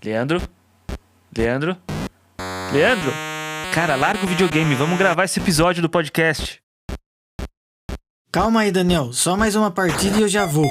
Leandro? Leandro? Leandro? Cara, larga o videogame, vamos gravar esse episódio do podcast. Calma aí, Daniel. Só mais uma partida e eu já vou.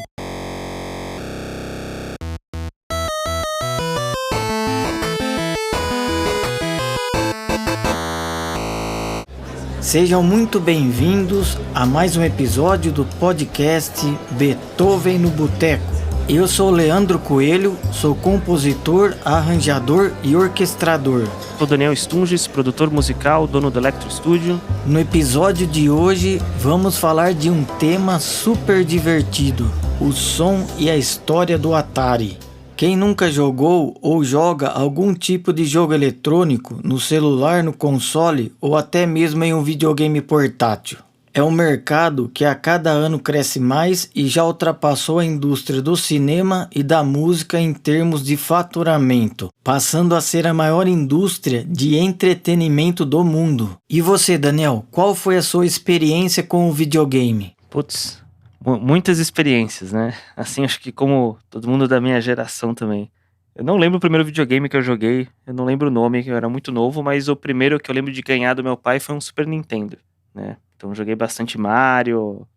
Sejam muito bem-vindos a mais um episódio do podcast Beethoven no Boteco. Eu sou Leandro Coelho, sou compositor, arranjador e orquestrador. Sou Daniel Stunges, produtor musical, dono do Electro Studio. No episódio de hoje, vamos falar de um tema super divertido: o som e a história do Atari. Quem nunca jogou ou joga algum tipo de jogo eletrônico no celular, no console ou até mesmo em um videogame portátil? É um mercado que a cada ano cresce mais e já ultrapassou a indústria do cinema e da música em termos de faturamento, passando a ser a maior indústria de entretenimento do mundo. E você, Daniel, qual foi a sua experiência com o videogame? Putz, muitas experiências, né? Assim, acho que como todo mundo da minha geração também. Eu não lembro o primeiro videogame que eu joguei, eu não lembro o nome, que eu era muito novo, mas o primeiro que eu lembro de ganhar do meu pai foi um Super Nintendo, né? Então joguei bastante Mario,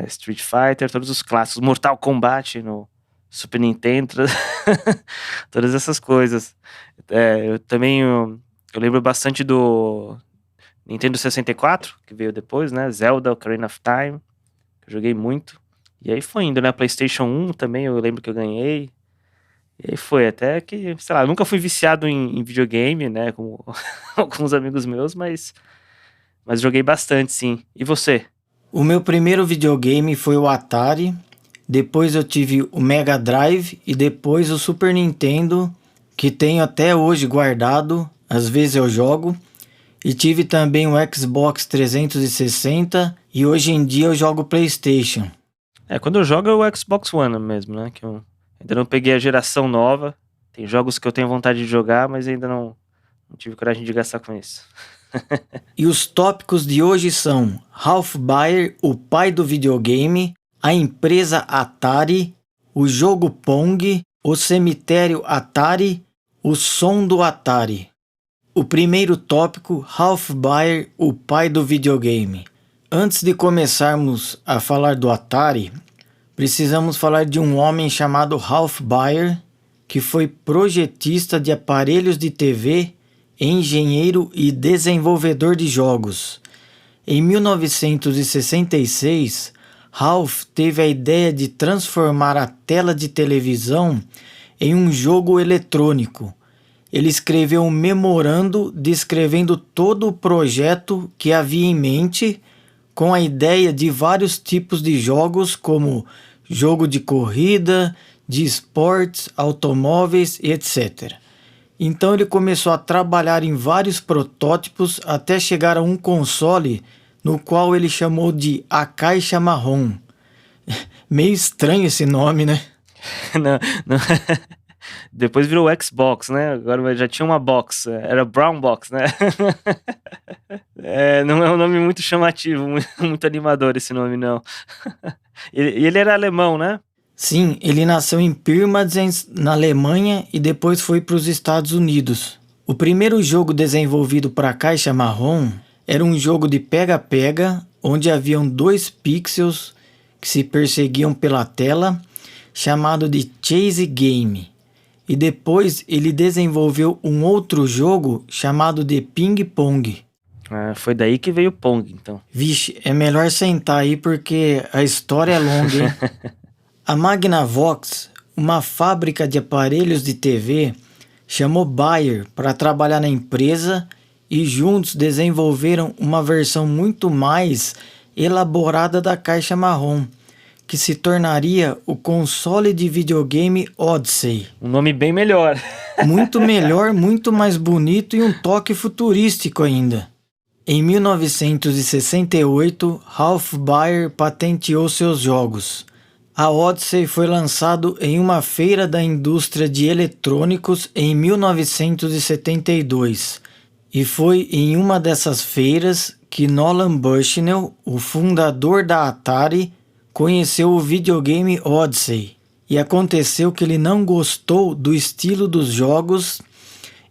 Street Fighter, todos os clássicos, Mortal Kombat no Super Nintendo, todas essas coisas. Eu também eu lembro bastante do Nintendo 64, que veio depois, né? Zelda, Ocarina of Time, que eu joguei muito. E aí foi indo, né? PlayStation 1 também, eu lembro que eu ganhei. E aí foi, até que, sei lá, eu nunca fui viciado em videogame, né? Como alguns amigos meus, mas joguei bastante, sim. E você? O meu primeiro videogame foi o Atari, depois eu tive o Mega Drive e depois o Super Nintendo, que tenho até hoje guardado, às vezes eu jogo. E tive também o Xbox 360 e hoje em dia eu jogo PlayStation. Quando eu jogo é o Xbox One mesmo, né? Que eu ainda não peguei a geração nova. Tem jogos que eu tenho vontade de jogar, mas ainda não tive coragem de gastar com isso. E os tópicos de hoje são Ralph Baer, o pai do videogame, a empresa Atari, o jogo Pong, o cemitério Atari, o som do Atari. O primeiro tópico, Ralph Baer, o pai do videogame. Antes de começarmos a falar do Atari, precisamos falar de um homem chamado Ralph Baer, que foi projetista de aparelhos de TV, engenheiro e desenvolvedor de jogos. Em 1966, Ralph teve a ideia de transformar a tela de televisão em um jogo eletrônico. Ele escreveu um memorando descrevendo todo o projeto que havia em mente, com a ideia de vários tipos de jogos, como jogo de corrida, de esportes, automóveis, etc. Então ele começou a trabalhar em vários protótipos até chegar a um console no qual ele chamou de A Caixa Marrom. Meio estranho esse nome, né? não. Depois virou Xbox, né? Agora já tinha uma box, era Brown Box, né? Não é um nome muito chamativo, muito animador esse nome, não. Ele era alemão, né? Sim, ele nasceu em Pirmasens, na Alemanha, e depois foi para os Estados Unidos. O primeiro jogo desenvolvido para a Caixa Marrom era um jogo de pega-pega, onde haviam 2 pixels que se perseguiam pela tela, chamado de Chase Game. E depois ele desenvolveu um outro jogo chamado de Ping Pong. Foi daí que veio o Pong, então. Vixe, é melhor sentar aí porque a história é longa, hein? A Magnavox, uma fábrica de aparelhos de TV, chamou Baer para trabalhar na empresa e juntos desenvolveram uma versão muito mais elaborada da Caixa Marrom, que se tornaria o console de videogame Odyssey. Um nome bem melhor. Muito melhor, muito mais bonito e um toque futurístico ainda. Em 1968, Ralph Baer patenteou seus jogos. A Odyssey foi lançado em uma feira da indústria de eletrônicos em 1972 e foi em uma dessas feiras que Nolan Bushnell, o fundador da Atari, conheceu o videogame Odyssey e aconteceu que ele não gostou do estilo dos jogos.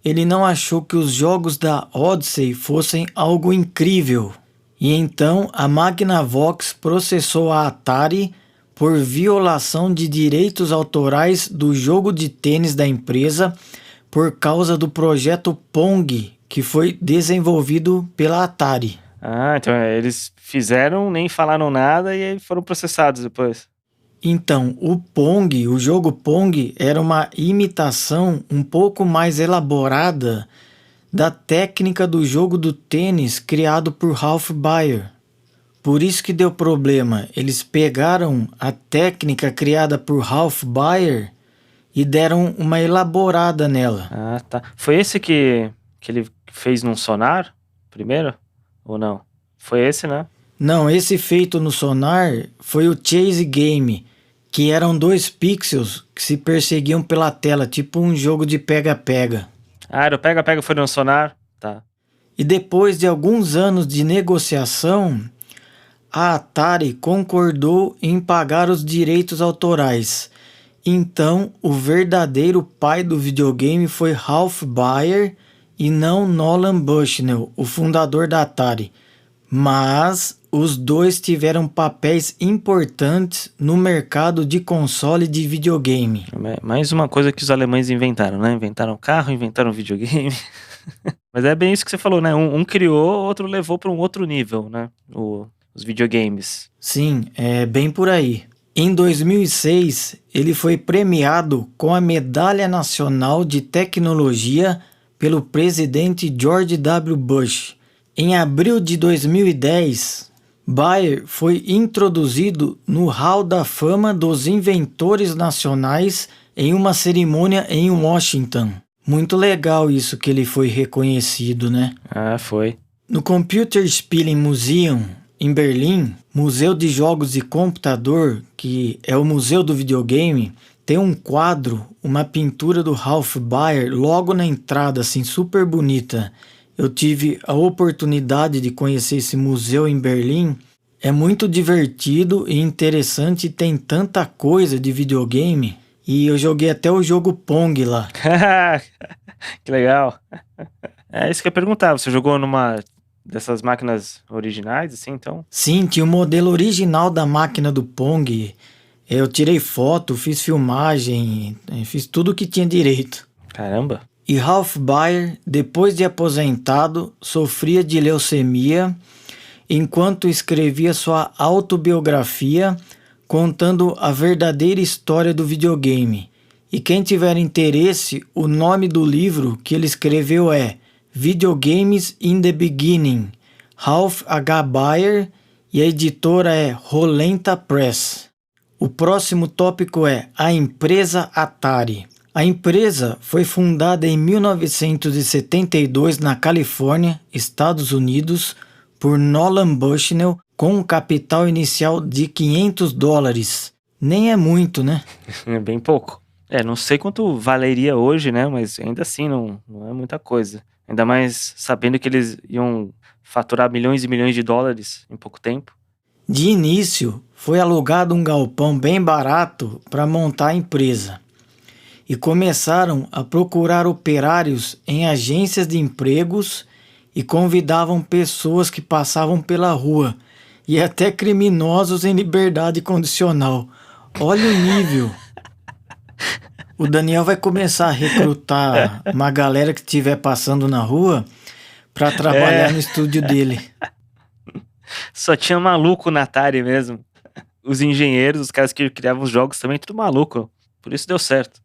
Ele não achou que os jogos da Odyssey fossem algo incrível. E então a Magnavox processou a Atari por violação de direitos autorais do jogo de tênis da empresa por causa do projeto Pong, que foi desenvolvido pela Atari. Ah, então eles fizeram, nem falaram nada e aí foram processados depois. Então, o Pong, o jogo Pong, era uma imitação um pouco mais elaborada da técnica do jogo do tênis criado por Ralph Baer. Por isso que deu problema. Eles pegaram a técnica criada por Ralph Baer e deram uma elaborada nela. Ah, tá. Foi esse que ele fez num Sonar primeiro? Ou não? Foi esse, né? Não, esse feito no Sonar foi o Chase Game, que eram 2 pixels que se perseguiam pela tela, tipo um jogo de pega-pega. Ah, era o pega-pega foi no Sonar? Tá. E depois de alguns anos de negociação, a Atari concordou em pagar os direitos autorais. Então, o verdadeiro pai do videogame foi Ralph Baer e não Nolan Bushnell, o fundador da Atari. Mas os dois tiveram papéis importantes no mercado de console de videogame. Mais uma coisa que os alemães inventaram, né? Inventaram carro, inventaram videogame. Mas é bem isso que você falou, né? Um criou, outro levou para um outro nível, né? Os videogames. Sim, é bem por aí. Em 2006, ele foi premiado com a Medalha Nacional de Tecnologia pelo presidente George W. Bush. Em abril de 2010, Baer foi introduzido no Hall da Fama dos Inventores Nacionais em uma cerimônia em Washington. Muito legal isso que ele foi reconhecido, né? Ah, foi. No Computer Spielen Museum, em Berlim, Museu de Jogos de Computador, que é o museu do videogame, tem um quadro, uma pintura do Ralph Baer logo na entrada, assim, super bonita. Eu tive a oportunidade de conhecer esse museu em Berlim. É muito divertido e interessante, tem tanta coisa de videogame. E eu joguei até o jogo Pong lá. Que legal. É isso que eu ia perguntar. Você jogou numa dessas máquinas originais, assim, então? Sim, tinha o modelo original da máquina do Pong. Eu tirei foto, fiz filmagem, fiz tudo o que tinha direito. Caramba. E Ralph Baer, depois de aposentado, sofria de leucemia, enquanto escrevia sua autobiografia, contando a verdadeira história do videogame. E quem tiver interesse, o nome do livro que ele escreveu é Videogames in the Beginning, Ralph H. Baer, e a editora é Rolenta Press. O próximo tópico é a empresa Atari. A empresa foi fundada em 1972 na Califórnia, Estados Unidos, por Nolan Bushnell com um capital inicial de $500. Nem é muito, né? É bem pouco. Não sei quanto valeria hoje, né? Mas ainda assim não é muita coisa. Ainda mais sabendo que eles iam faturar milhões e milhões de dólares em pouco tempo. De início, foi alugado um galpão bem barato para montar a empresa. E começaram a procurar operários em agências de empregos e convidavam pessoas que passavam pela rua e até criminosos em liberdade condicional. Olha o nível. O Daniel vai começar a recrutar uma galera que estiver passando na rua para trabalhar no estúdio dele. Só tinha maluco na Atari mesmo. Os engenheiros, os caras que criavam os jogos também, tudo maluco. Por isso deu certo.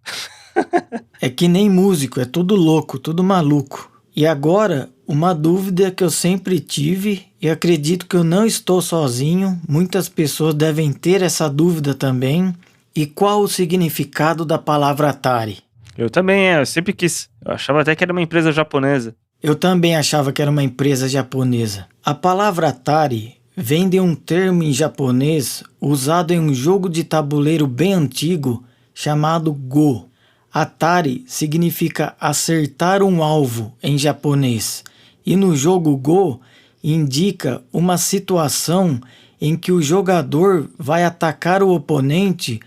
É que nem músico, é tudo louco, tudo maluco. E agora, uma dúvida que eu sempre tive, e acredito que eu não estou sozinho, muitas pessoas devem ter essa dúvida também. E qual o significado da palavra Atari? Eu também, eu sempre quis. Eu achava até que era uma empresa japonesa. Eu também achava que era uma empresa japonesa. A palavra Atari vem de um termo em japonês usado em um jogo de tabuleiro bem antigo chamado Go. Atari significa acertar um alvo em japonês, e no jogo Go indica uma situação em que o jogador vai atacar o oponente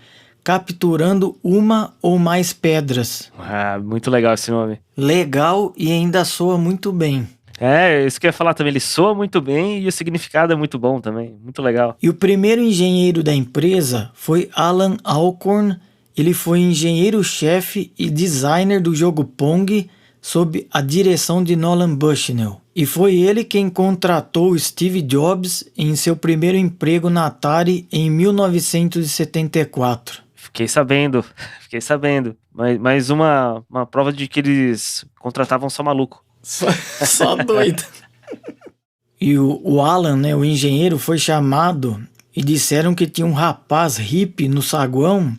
capturando uma ou mais pedras. Ah, muito legal esse nome. Legal e ainda soa muito bem. É, isso que eu ia falar também. Ele soa muito bem e o significado é muito bom também. Muito legal. E o primeiro engenheiro da empresa foi Alan Alcorn. Ele foi engenheiro-chefe e designer do jogo Pong sob a direção de Nolan Bushnell. E foi ele quem contratou Steve Jobs em seu primeiro emprego na Atari em 1974. Fiquei sabendo. Mais uma prova de que eles contratavam só maluco. Só doido. E o Alan, né, o engenheiro, foi chamado e disseram que tinha um rapaz hippie no saguão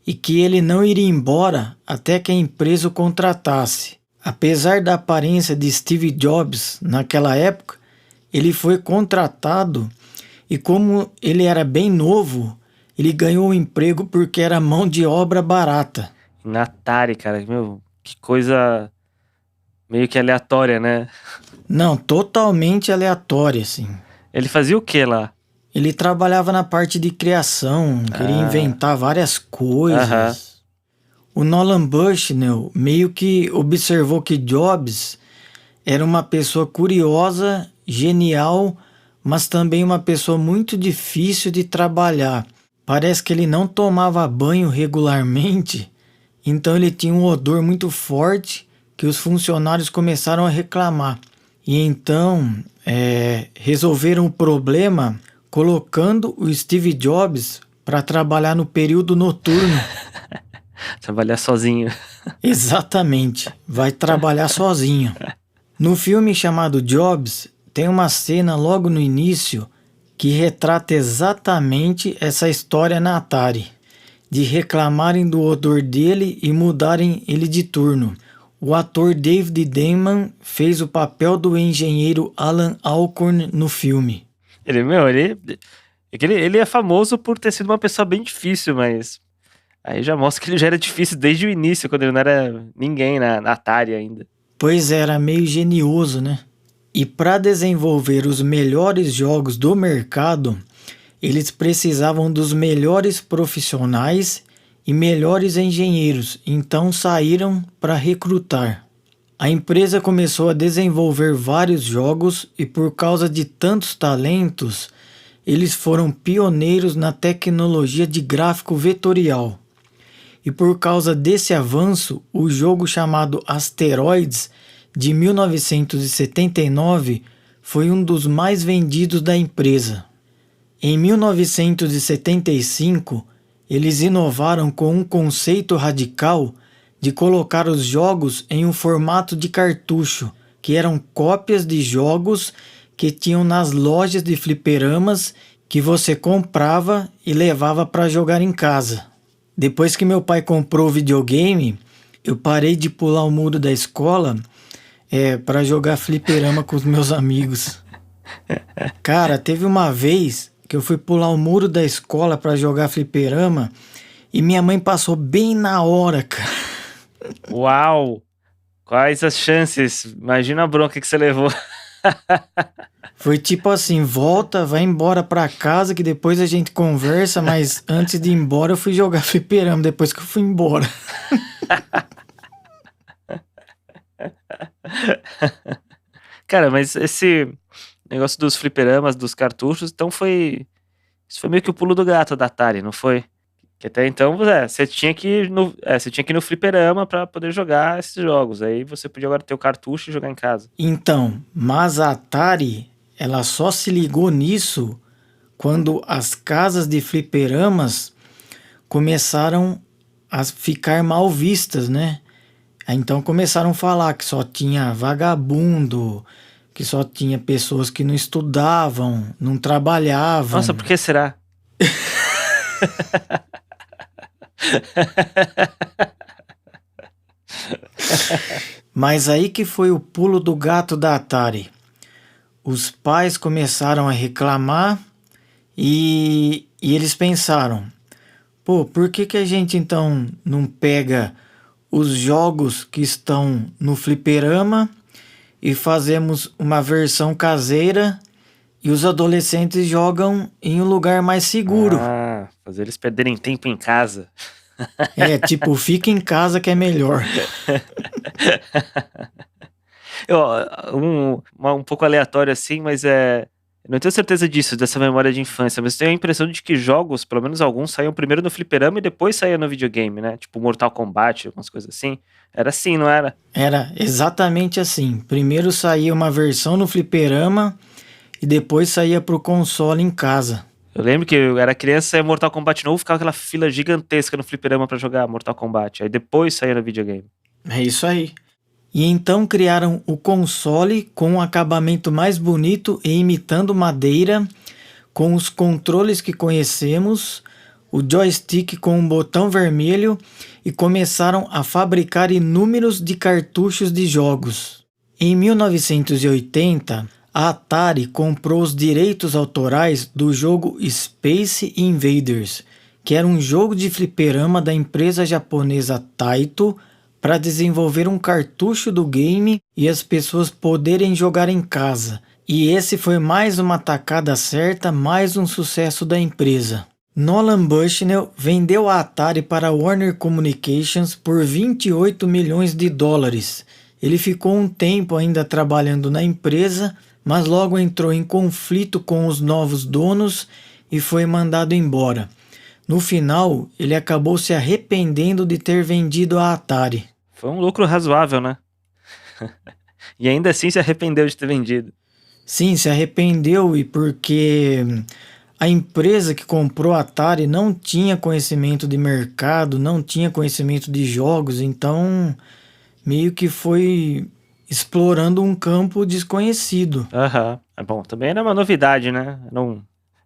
e que ele não iria embora até que a empresa o contratasse. Apesar da aparência de Steve Jobs naquela época, ele foi contratado e como ele era bem novo, ele ganhou o emprego porque era mão de obra barata. Na Atari, cara. Meu, que coisa meio que aleatória, né? Não, totalmente aleatório, assim. Ele fazia o que lá? Ele trabalhava na parte de criação, queria inventar várias coisas. O Nolan Bushnell meio que observou que Jobs era uma pessoa curiosa, genial, mas também uma pessoa muito difícil de trabalhar. Parece que ele não tomava banho regularmente, então ele tinha um odor muito forte que os funcionários começaram a reclamar. E então resolveram o problema colocando o Steve Jobs para trabalhar no período noturno. Trabalhar sozinho. Exatamente, vai trabalhar sozinho. No filme chamado Jobs, tem uma cena logo no início que retrata exatamente essa história na Atari, de reclamarem do odor dele e mudarem ele de turno. O ator David Damon fez o papel do engenheiro Alan Alcorn no filme. Ele é famoso por ter sido uma pessoa bem difícil, mas aí já mostra que ele já era difícil desde o início, quando ele não era ninguém na Atari ainda. Pois era meio genioso, né? E para desenvolver os melhores jogos do mercado, eles precisavam dos melhores profissionais e melhores engenheiros, então saíram para recrutar. A empresa começou a desenvolver vários jogos e por causa de tantos talentos, eles foram pioneiros na tecnologia de gráfico vetorial. E por causa desse avanço, o jogo chamado Asteroids, de 1979, foi um dos mais vendidos da empresa. Em 1975, eles inovaram com um conceito radical de colocar os jogos em um formato de cartucho, que eram cópias de jogos que tinham nas lojas de fliperamas que você comprava e levava para jogar em casa. Depois que meu pai comprou o videogame, eu parei de pular o muro da escola para jogar fliperama com os meus amigos. Cara, teve uma vez que eu fui pular o muro da escola para jogar fliperama e minha mãe passou bem na hora, cara. Uau! Quais as chances? Imagina a bronca que você levou. Foi tipo assim, volta, vai embora pra casa que depois a gente conversa, mas antes de ir embora eu fui jogar fliperama depois que eu fui embora. Cara, mas esse negócio dos fliperamas, dos cartuchos, então isso foi meio que o pulo do gato da Atari, não foi? Que até então, você tinha que ir no fliperama pra poder jogar esses jogos. Aí você podia agora ter o cartucho e jogar em casa. Então, mas a Atari, ela só se ligou nisso quando as casas de fliperamas começaram a ficar mal vistas, né? Então começaram a falar que só tinha vagabundo, que só tinha pessoas que não estudavam, não trabalhavam. Nossa, por que será? Mas aí que foi o pulo do gato da Atari. Os pais começaram a reclamar e eles pensaram, pô, por que a gente então não pega os jogos que estão no fliperama e fazemos uma versão caseira e os adolescentes jogam em um lugar mais seguro. Fazer eles perderem tempo em casa. É, tipo, fica em casa que é melhor. Eu, um pouco aleatório assim, mas eu não tenho certeza disso, dessa memória de infância, mas eu tenho a impressão de que jogos, pelo menos alguns, saíam primeiro no fliperama e depois saíam no videogame, né? Tipo Mortal Kombat, algumas coisas assim. Era assim, não era? Era exatamente assim. Primeiro saía uma versão no fliperama e depois saía pro console em casa. Eu lembro que eu era criança e Mortal Kombat novo, ficava aquela fila gigantesca no fliperama pra jogar Mortal Kombat. Aí depois saía no videogame. É isso aí. E então criaram o console com um acabamento mais bonito e imitando madeira, com os controles que conhecemos, o joystick com um botão vermelho e começaram a fabricar inúmeros de cartuchos de jogos. Em 1980, a Atari comprou os direitos autorais do jogo Space Invaders, que era um jogo de fliperama da empresa japonesa Taito, para desenvolver um cartucho do game e as pessoas poderem jogar em casa. E esse foi mais uma tacada certa, mais um sucesso da empresa. Nolan Bushnell vendeu a Atari para a Warner Communications por 28 milhões de dólares. Ele ficou um tempo ainda trabalhando na empresa, mas logo entrou em conflito com os novos donos e foi mandado embora. No final, ele acabou se arrependendo de ter vendido a Atari. Foi um lucro razoável, né? E ainda assim se arrependeu de ter vendido. Sim, se arrependeu e porque a empresa que comprou a Atari não tinha conhecimento de mercado, não tinha conhecimento de jogos, então meio que foi explorando um campo desconhecido. Aham. É bom, também era uma novidade, né?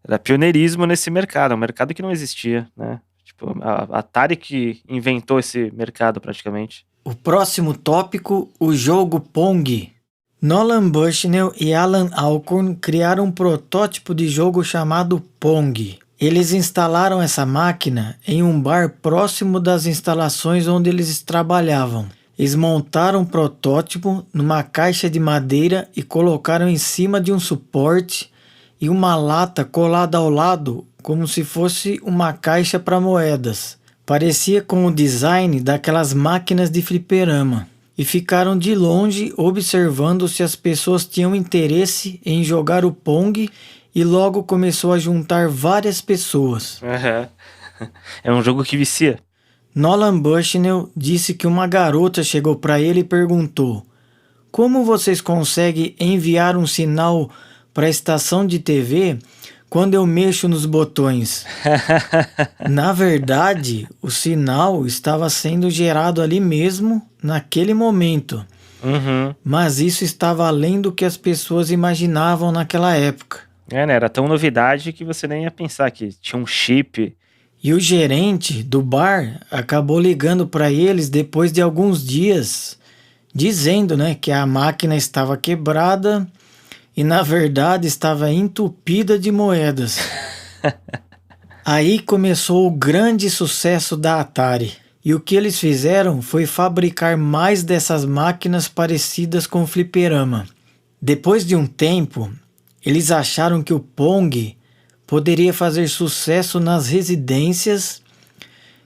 Era pioneirismo nesse mercado, um mercado que não existia, né? Tipo, a Atari que inventou esse mercado praticamente. O próximo tópico, o jogo Pong. Nolan Bushnell e Alan Alcorn criaram um protótipo de jogo chamado Pong. Eles instalaram essa máquina em um bar próximo das instalações onde eles trabalhavam. Eles montaram o protótipo numa caixa de madeira e colocaram em cima de um suporte e uma lata colada ao lado, como se fosse uma caixa para moedas. Parecia com o design daquelas máquinas de fliperama. E ficaram de longe observando se as pessoas tinham interesse em jogar o Pong e logo começou a juntar várias pessoas. Uhum. É um jogo que vicia. Nolan Bushnell disse que uma garota chegou para ele e perguntou: "Como vocês conseguem enviar um sinal para a estação de TV quando eu mexo nos botões?" Na verdade, o sinal estava sendo gerado ali mesmo, naquele momento. Uhum. Mas isso estava além do que as pessoas imaginavam naquela época. Né? Era tão novidade que você nem ia pensar que tinha um chip. E o gerente do bar acabou ligando para eles depois de alguns dias, dizendo, que a máquina estava quebrada e na verdade estava entupida de moedas. Aí começou o grande sucesso da Atari. E o que eles fizeram foi fabricar mais dessas máquinas parecidas com o fliperama. Depois de um tempo, eles acharam que o Pong poderia fazer sucesso nas residências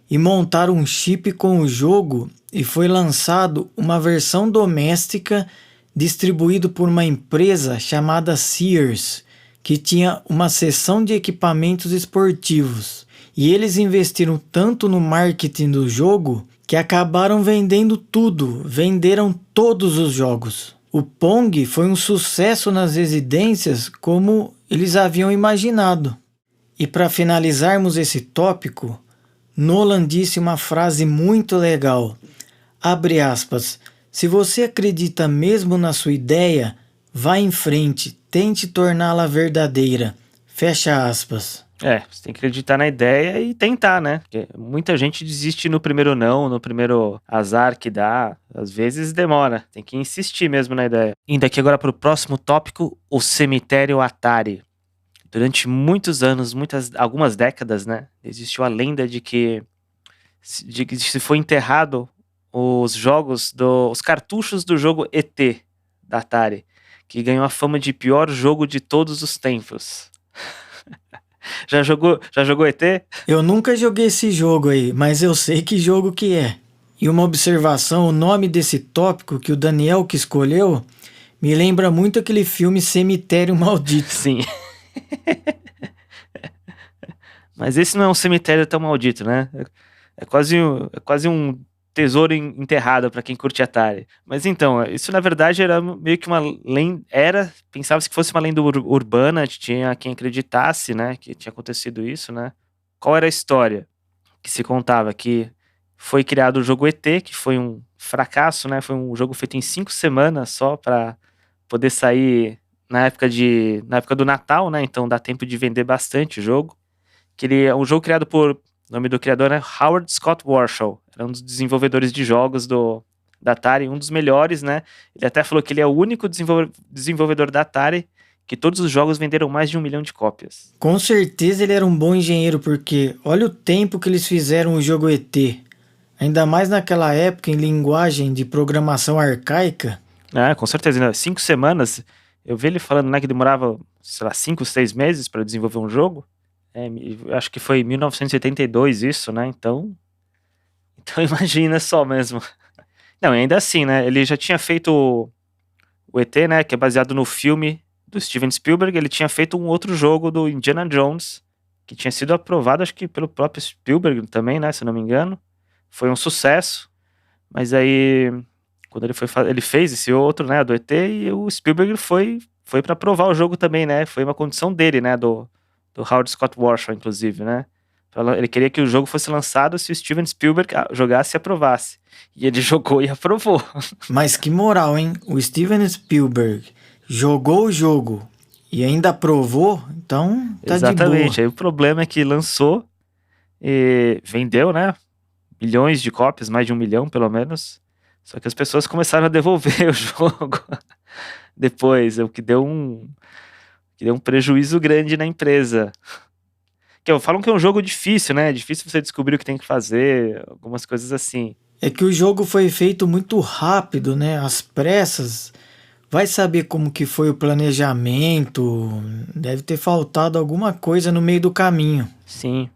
e montaram um chip com o jogo e foi lançado uma versão doméstica distribuído por uma empresa chamada Sears, que tinha uma seção de equipamentos esportivos. E eles investiram tanto no marketing do jogo que acabaram vendendo tudo, venderam todos os jogos. O Pong foi um sucesso nas residências como eles haviam imaginado. E para finalizarmos esse tópico, Nolan disse uma frase muito legal. Abre aspas. Se você acredita mesmo na sua ideia, vá em frente, tente torná-la verdadeira. Fecha aspas. Você tem que acreditar na ideia e tentar, né? Porque muita gente desiste no primeiro não, no primeiro azar que dá. Às vezes demora. Tem que insistir mesmo na ideia. Indo aqui agora para o próximo tópico, o cemitério Atari. Durante muitos anos, algumas décadas, né? Existiu a lenda de que se foi enterrado os cartuchos do jogo ET da Atari, que ganhou a fama de pior jogo de todos os tempos. Já jogou ET? Eu nunca joguei esse jogo aí, mas eu sei que jogo que é. E uma observação, o nome desse tópico que o Daniel que escolheu me lembra muito aquele filme Cemitério Maldito. Sim. Mas esse não é um cemitério tão maldito, né? É quase um tesouro enterrado para quem curte Atari. Mas então, isso na verdade era meio que uma lenda. Pensava-se que fosse uma lenda urbana, tinha quem acreditasse, né? Que tinha acontecido isso, né? Qual era a história que se contava? Que foi criado o jogo ET, que foi um fracasso, né? Foi um jogo feito em 5 semanas só para poder sair na época do Natal, né? Então dá tempo de vender bastante o jogo. Que ele é um jogo criado por, o nome do criador é Howard Scott Warshaw, era um dos desenvolvedores de jogos da Atari, um dos melhores, né? Ele até falou que ele é o único desenvolvedor da Atari que todos os jogos venderam mais de 1 milhão de cópias. Com certeza ele era um bom engenheiro, porque olha o tempo que eles fizeram o jogo ET. Ainda mais naquela época em linguagem de programação arcaica. Ah, com certeza, né? 5 semanas, eu vi ele falando, né, que demorava, sei lá, 5, 6 meses para desenvolver um jogo. Acho que foi em 1982 isso, né? Então imagina só mesmo. Não, e ainda assim, né? Ele já tinha feito o ET, né? Que é baseado no filme do Steven Spielberg. Ele tinha feito um outro jogo do Indiana Jones, que tinha sido aprovado, acho que pelo próprio Spielberg também, né? Se eu não me engano. Foi um sucesso. Mas aí, quando ele fez esse outro, né? Do ET, e o Spielberg foi para aprovar o jogo também, né? Foi uma condição dele, né? Do Howard Scott Warshaw, inclusive, né? Ele queria que o jogo fosse lançado se o Steven Spielberg jogasse e aprovasse. E ele jogou e aprovou. Mas que moral, hein? O Steven Spielberg jogou o jogo e ainda aprovou, então tá de boa. Exatamente. Aí o problema é que lançou e vendeu, né? Milhões de cópias, mais de 1 milhão pelo menos. Só que as pessoas começaram a devolver o jogo depois, o que deu um prejuízo grande na empresa. Falam que é um jogo difícil, né? É difícil você descobrir o que tem que fazer, algumas coisas assim. É que o jogo foi feito muito rápido, né? Às pressas. Vai saber como que foi o planejamento. Deve ter faltado alguma coisa no meio do caminho. Sim.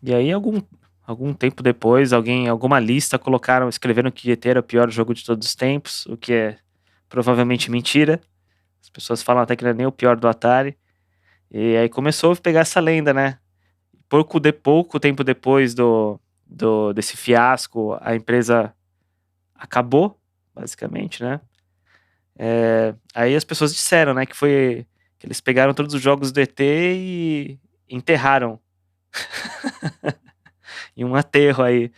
E aí, algum tempo depois, alguma lista escreveram que ET era o pior jogo de todos os tempos, o que é provavelmente mentira. As pessoas falam até que não é nem o pior do Atari. E aí começou a pegar essa lenda, né? Pouco tempo depois desse fiasco, a empresa acabou, basicamente, né? Aí as pessoas disseram, né, que eles pegaram todos os jogos do ET e enterraram em um aterro aí,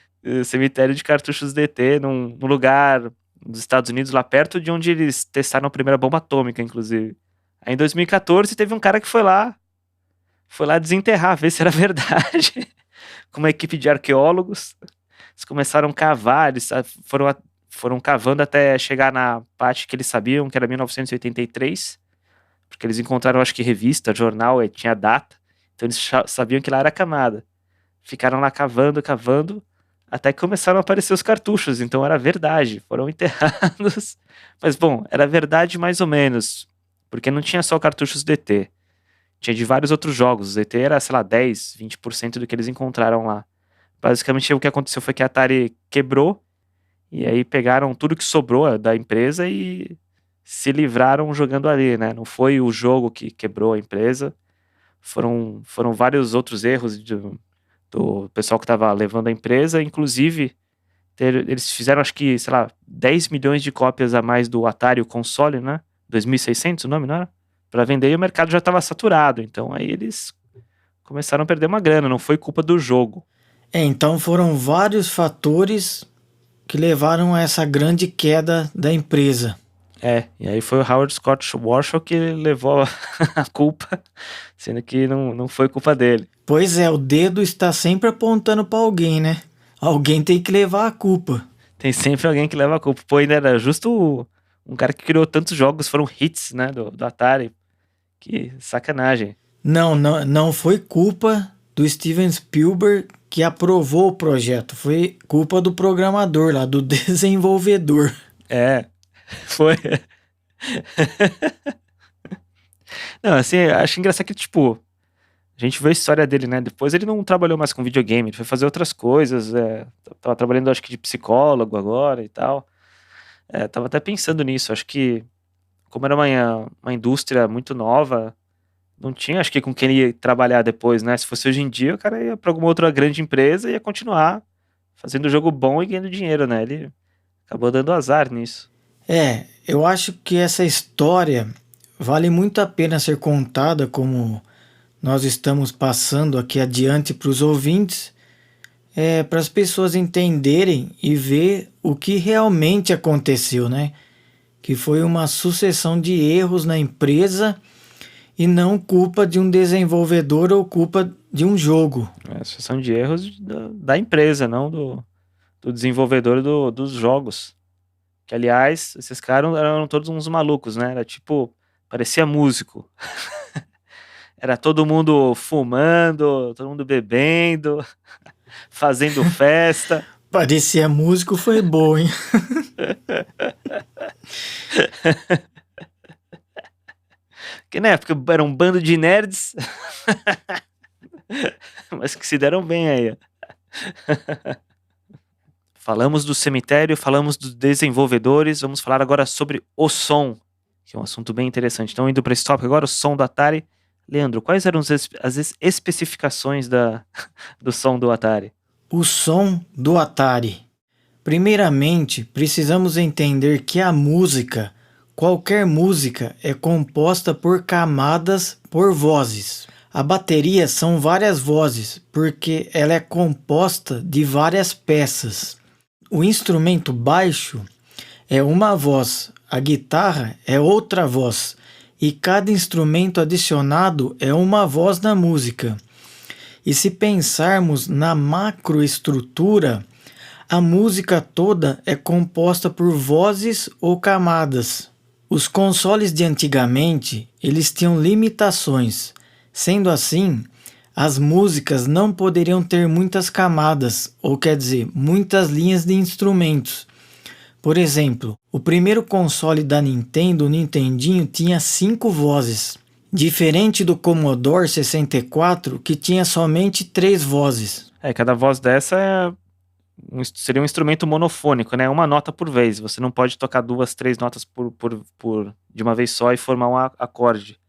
cemitério de cartuchos do ET, num lugar dos Estados Unidos, lá perto de onde eles testaram a primeira bomba atômica, inclusive. Aí em 2014 teve um cara que foi lá desenterrar, ver se era verdade, com uma equipe de arqueólogos. Eles começaram a cavar, eles foram cavando até chegar na parte que eles sabiam, que era 1983, porque eles encontraram, acho que revista, jornal, e tinha data, então eles sabiam que lá era camada. Ficaram lá cavando, até que começaram a aparecer os cartuchos, então era verdade, foram enterrados. Mas bom, era verdade mais ou menos, porque não tinha só cartuchos do ET. Tinha de vários outros jogos. O ET era, sei lá, 10, 20% do que eles encontraram lá. Basicamente, o que aconteceu foi que a Atari quebrou, e aí pegaram tudo que sobrou da empresa e se livraram jogando ali, né? Não foi o jogo que quebrou a empresa, foram vários outros erros do pessoal que estava levando a empresa, inclusive eles fizeram, acho que, sei lá, 10 milhões de cópias a mais do Atari, o console, né? 2600 o nome, não era? Para vender, e o mercado já estava saturado, então aí eles começaram a perder uma grana, não foi culpa do jogo. Então foram vários fatores que levaram a essa grande queda da empresa. E aí foi o Howard Scott Warshaw que levou a culpa, sendo que não foi culpa dele. Pois é, o dedo está sempre apontando para alguém, né? Alguém tem que levar a culpa. Tem sempre alguém que leva a culpa. Pô, ainda era justo um cara que criou tantos jogos, foram hits, né, do Atari. Que sacanagem. Não foi culpa do Steven Spielberg que aprovou o projeto. Foi culpa do programador lá, do desenvolvedor. Foi. Não, assim, acho engraçado que, tipo, A gente vê a história dele, né? Depois ele não trabalhou mais com videogame, ele foi fazer outras coisas. Tava trabalhando, acho que de psicólogo agora e tal. Tava até pensando nisso. Acho que, como era uma indústria muito nova, não tinha, acho que, com quem ele ia trabalhar depois, né? Se fosse hoje em dia, o cara ia pra alguma outra grande empresa e ia continuar fazendo jogo bom e ganhando dinheiro, né? Ele acabou dando azar nisso. Eu acho que essa história vale muito a pena ser contada, como nós estamos passando aqui adiante para os ouvintes, para as pessoas entenderem e ver o que realmente aconteceu, né? Que foi uma sucessão de erros na empresa e não culpa de um desenvolvedor ou culpa de um jogo. Sucessão de erros da empresa, não do desenvolvedor dos jogos. Que, aliás, esses caras eram todos uns malucos, né? Era tipo, parecia músico. Era todo mundo fumando, todo mundo bebendo, fazendo festa. Parecia músico, foi bom, hein? Que na época era um bando de nerds, mas que se deram bem aí. Falamos do cemitério, falamos dos desenvolvedores, vamos falar agora sobre o som, que é um assunto bem interessante. Então, indo para esse tópico agora, o som do Atari. Leandro, quais eram as especificações do som do Atari? O som do Atari. Primeiramente, precisamos entender que a música, qualquer música, é composta por camadas por vozes. A bateria são várias vozes, porque ela é composta de várias peças. O instrumento baixo é uma voz, a guitarra é outra voz, e cada instrumento adicionado é uma voz na música. E se pensarmos na macroestrutura, a música toda é composta por vozes ou camadas. Os consoles de antigamente, eles tinham limitações. Sendo assim, as músicas não poderiam ter muitas camadas, ou quer dizer, muitas linhas de instrumentos. Por exemplo, o primeiro console da Nintendo, o Nintendinho, tinha 5 vozes, diferente do Commodore 64, que tinha somente 3 vozes. Cada voz dessa seria um instrumento monofônico, né? Uma nota por vez. Você não pode tocar 2, 3 notas de uma vez só e formar um acorde.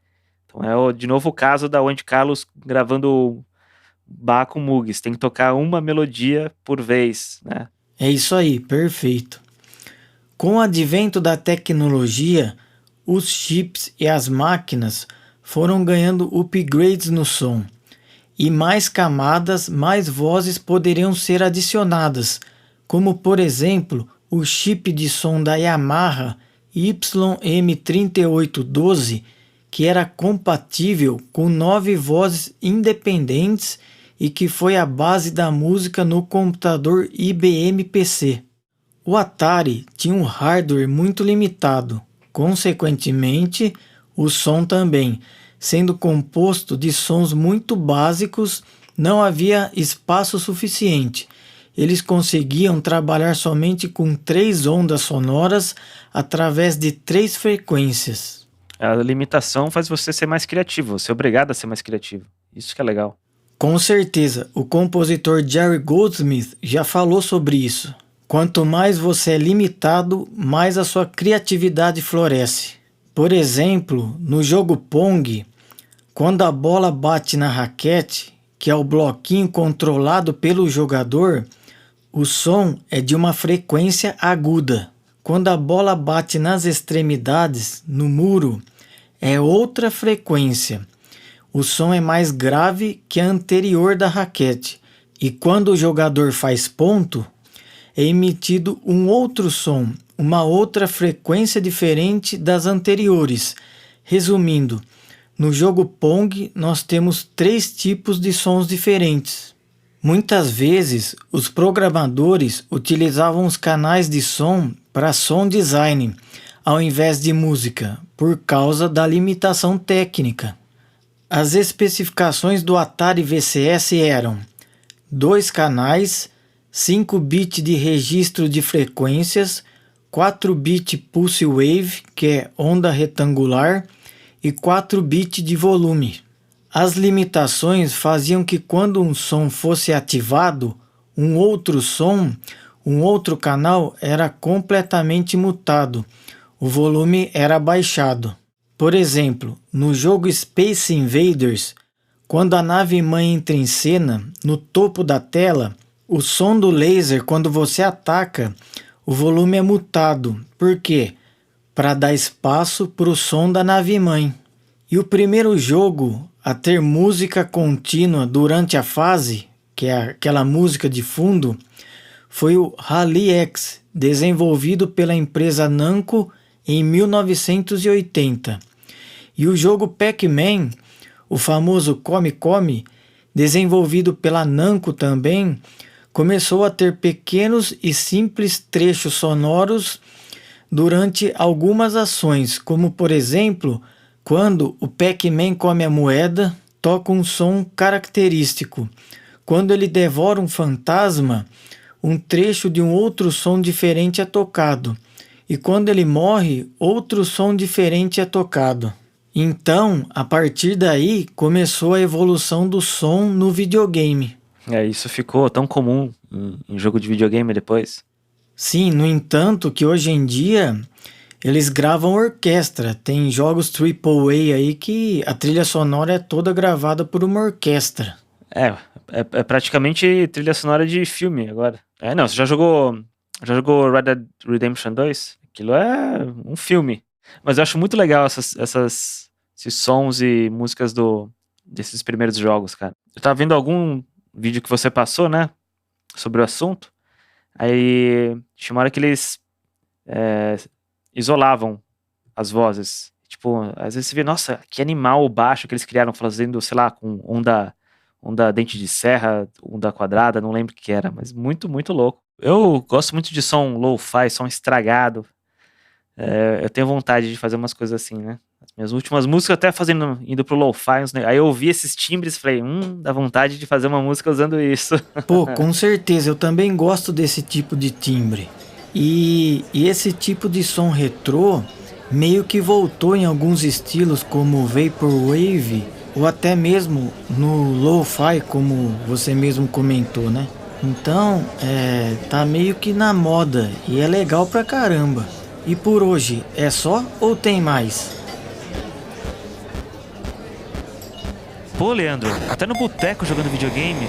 Então de novo o caso da Wendy Carlos gravando Bach com Mugs. Tem que tocar uma melodia por vez, né? É isso aí, perfeito. Com o advento da tecnologia, os chips e as máquinas foram ganhando upgrades no som. E mais camadas, mais vozes poderiam ser adicionadas, como por exemplo o chip de som da Yamaha YM3812, que era compatível com 9 vozes independentes e que foi a base da música no computador IBM PC. O Atari tinha um hardware muito limitado, consequentemente, o som também. Sendo composto de sons muito básicos, não havia espaço suficiente. Eles conseguiam trabalhar somente com 3 ondas sonoras através de 3 frequências. A limitação faz você ser mais criativo, você é obrigado a ser mais criativo. Isso que é legal. Com certeza, o compositor Jerry Goldsmith já falou sobre isso. Quanto mais você é limitado, mais a sua criatividade floresce. Por exemplo, no jogo Pong, quando a bola bate na raquete, que é o bloquinho controlado pelo jogador, o som é de uma frequência aguda. Quando a bola bate nas extremidades, no muro, é outra frequência. O som é mais grave que a anterior da raquete. E quando o jogador faz ponto, é emitido um outro som, uma outra frequência diferente das anteriores. Resumindo, no jogo Pong nós temos 3 tipos de sons diferentes. Muitas vezes os programadores utilizavam os canais de som para som design, ao invés de música, por causa da limitação técnica. As especificações do Atari VCS eram 2 canais, 5 bits de registro de frequências, 4 bits pulse wave, que é onda retangular, e 4 bits de volume. As limitações faziam que quando um som fosse ativado, um outro som, um outro canal era completamente mutado. O volume era baixado. Por exemplo, no jogo Space Invaders, quando a nave-mãe entra em cena, no topo da tela, o som do laser, quando você ataca, o volume é mutado. Por quê? Para dar espaço para o som da nave-mãe. E o primeiro jogo a ter música contínua durante a fase, que é aquela música de fundo, foi o Rally X, desenvolvido pela empresa Namco em 1980. E o jogo Pac-Man, o famoso Come Come, desenvolvido pela Namco também, começou a ter pequenos e simples trechos sonoros durante algumas ações, como por exemplo, quando o Pac-Man come a moeda, toca um som característico. Quando ele devora um fantasma, um trecho de um outro som diferente é tocado. E quando ele morre, outro som diferente é tocado. Então, a partir daí, começou a evolução do som no videogame. Isso ficou tão comum em jogo de videogame depois. Sim, no entanto, que hoje em dia eles gravam orquestra. Tem jogos AAA aí que a trilha sonora é toda gravada por uma orquestra. É praticamente trilha sonora de filme agora. Não, você já jogou Red Dead Redemption 2? Aquilo é um filme. Mas eu acho muito legal esses sons e músicas desses primeiros jogos, cara. Eu tava vendo algum vídeo que você passou, né? Sobre o assunto. Aí tinha uma hora que eles isolavam as vozes. Tipo, às vezes você vê, nossa, que animal baixo que eles criaram, fazendo, sei lá, com onda dente de serra, onda quadrada, não lembro o que era, mas muito, muito louco. Eu gosto muito de som lo-fi, som estragado. Eu tenho vontade de fazer umas coisas assim, né? As minhas últimas músicas, até indo pro lo-fi, aí eu ouvi esses timbres e falei, dá vontade de fazer uma música usando isso. Pô, com certeza, eu também gosto desse tipo de timbre. E esse tipo de som retrô meio que voltou em alguns estilos como Vaporwave ou até mesmo no lo-fi, como você mesmo comentou, né? Então, tá meio que na moda e é legal pra caramba. E por hoje é só ou tem mais? Pô, Leandro, até no boteco jogando videogame,